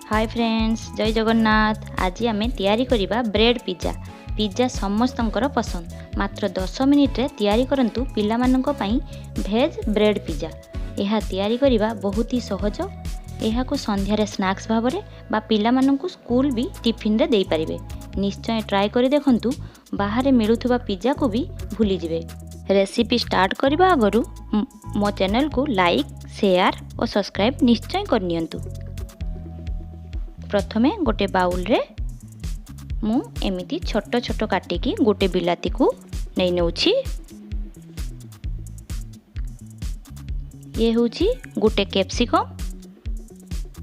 Hi friends, जय जगन्नाथ। आज आम तैयारी करबा ब्रेड पिज्जा। पिज्जा समस्तंकर पसंद। मात्र 10 मिनिट रे तैयारी करंतु पिला माननक पई भेज ब्रेड पिज्जा। यह तैयारी करबा बहुत ही सहज। यह को संध्या रे स्नैक्स भाबरे बा पिला माननकु स्कूल भी टिफिन रे देई परिबे। निश्चय ट्राई करि देखंतु। बाहर मिलुथुबा पिज्जा को भी भूली जिवे। रेसिपी स्टार्ट करबा आगरु मो चैनल को लाइक, शेयर और सब्सक्राइब निश्चय करनियंतु। प्रथमे गोटे बाउल रे मु एमिति छोट छोट काटिकी गोटे बिलाती को नहीं नौछि। ये होछि गोटे कैप्सिकम।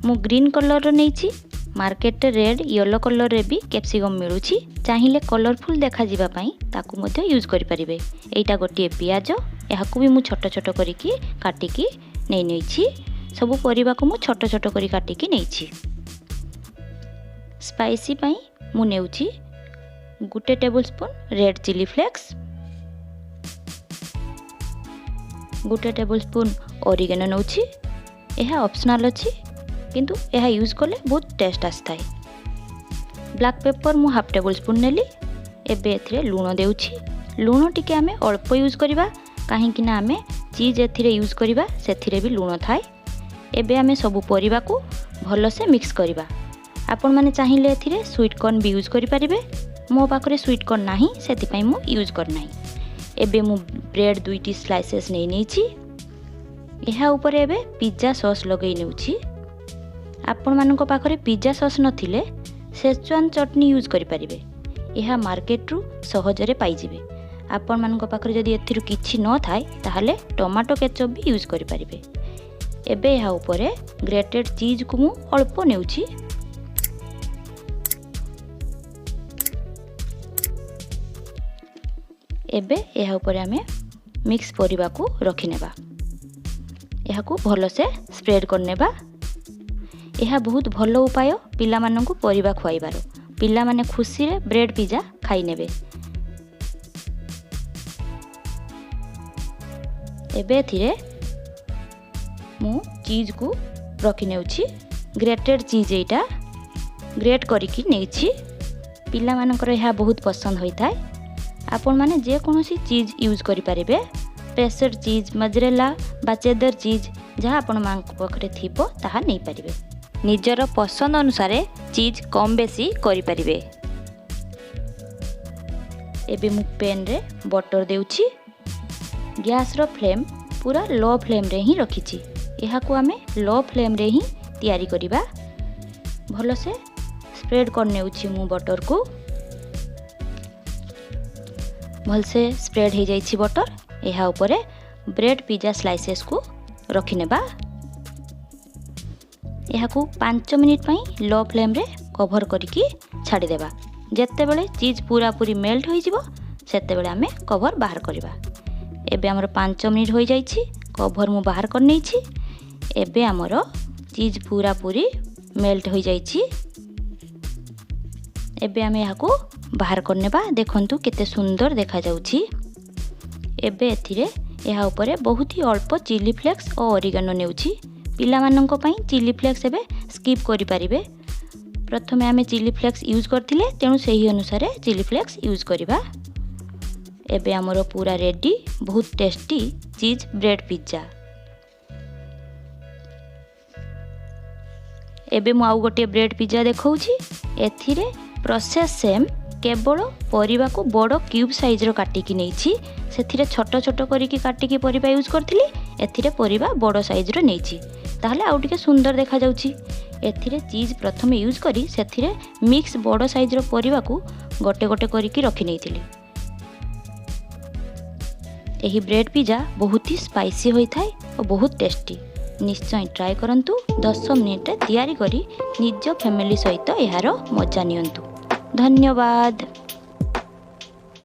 मु ग्रीन कलर रो नैछि। मार्केट रे रेड येलो कलर रे भी कैप्सिकम मिलुछि। चाहिले कलरफुल देखा जिबा पई ताकू मध्ये यूज करि परिबे। एटा गोटे प्याज, याकू भी मु छोट छोट करिकी काटिकी नहीं नैछि। सब परिबा को मु छोट छोट करि काटिकी नैछि। स्पाइसी पाई मु नेउछि गोटे tablespoon red chilli flakes, गोटे टेबल स्पून ओरिगेनो नौछि। यह ऑप्शनल अछि किंतु यह यूज करले बहुत टेस्ट आस्ताय। ब्लैक पेपर मु हाफ टेबल स्पून नेली। एबे एथिरे लूण देउछि। लूण टिके आमे अल्प यूज करिबा काहे कि ना आमे चीज एथिरे यूज करिबा, सेथिरे भी लूण थाए। एबे आमे सब परिबा को भलो से मिक्स करिबा। आपण माने चाहिए एथिरे स्वीट कॉर्न भी यूज करि परिबे। मो पाखरे स्वीट कॉर्न नाही, सेति पई मु यूज कर नाही। एबे मु ब्रेड दुईटी स्लाइसेस नै नेछि। एहा ऊपर एबे पिज्जा सॉस लगै नेउछि। आपण मानको पाखरे पिज्जा सॉस नथिले सेजवान चटनी यूज करि परिबे। एहा मार्केट रु सहजरे पाई जिवे। आपण मानको पाखरे जदि एथिरु किछि न थाए ताहाले टोमाटो केचप भी यूज करि परिबे। एबे एहा ऊपर ग्रेटेड चीज को मु अल्प नेउछि। एबे यह ऊपर आमे मिक्स परिबा को रखि नेबा। यह को भलो से स्प्रेड कर नेबा। यह बहुत भलो उपाय पिला माननकु परिबा खुआइबार। पिला माने खुशी रे ब्रेड पिज्जा खाई नेबे। एबे थिरे मु चीज को रखि नेउछि। ग्रेटेड चीज एटा ग्रेट करिकि नेछि। पिला मानकर यह बहुत पसंद होई थाए। आपण माने जे कोनोसी चीज यूज करि परिबे। प्रेसर चीज, मोज़रेला बा चेदर चीज जहाँ आपण मांक पखरे थिबो ताहा नै परिबे। निजर पसंद अनुसार चीज कम बेसी करि परिबे। एबे मु पेन रे बटर देउछि। गैस रो फ्लेम पूरा लो फ्लेम रे ही रखिछि। एहा को हमें लो फ्लेम रे ही तैयारी करिबा। भलो से स्प्रेड कर नेउछि मु बटर को। भलसे स्प्रेड हो जाइछि बटर। यहाँ ऊपर ब्रेड पिज्जा स्लाइसेस को रखि नेबा। यहाँ को 5 मिनिट पई लो फ्लेम रे कवर करिकी छाड़ी देबा। जेते बेले चीज पूरा पूरी मेल्ट होई जिवो सेते बेले हमें कवर बाहर करबा। एबे हमर 5 मिनिट होई जाइछि। कवर मु बाहर कर नेछि। एबे हमर चीज पूरा पूरी मेल्ट होई जाइछि। एबे हमें यहाँ को बाहर करनेबा। देखंतु केते सुंदर देखा जाउछि। एबे एथिरे यहाँ ऊपर बहुत ही अल्प चिली फ्लेक्स और ओरिगेनो नेउछि। पिला माननक पई चिली फ्लेक्स एबे स्किप करि परिबे। प्रथमे आमे चिली फ्लेक्स यूज करथिले तेनु सही अनुसार चिली फ्लेक्स यूज करिबा। एबे हमर पूरा रेडी बहुत टेस्टी चीज ब्रेड पिज्जा। एबे मु आउ गोटे ब्रेड पिज्जा देखौछि। एथिरे प्रोसेस सेम, केवल परिबा को बड़ क्यूब साइज रो काटिकी नेछि। सेथिरे छोट छोट करिकी काटिकी परिबा यूज करथिली। एथिरे परिबा बड़ साइज रो नेछि ताहले आउ टिके सुंदर देखा जाउछि। एथिरे चीज प्रथमे यूज करी सेथिरे मिक्स बड़ साइज रो परिबा को गोटे गोटे करिकी रखि नेथिली। एही ब्रेड पिज्जा बहुत ही स्पाइसी होई थाए और बहुत टेस्टी। निश्चय ट्राई करंतु। 10 मिनिट तैयारी करी निज फैमिली सहित यार मजा नियंतु। धन्यवाद।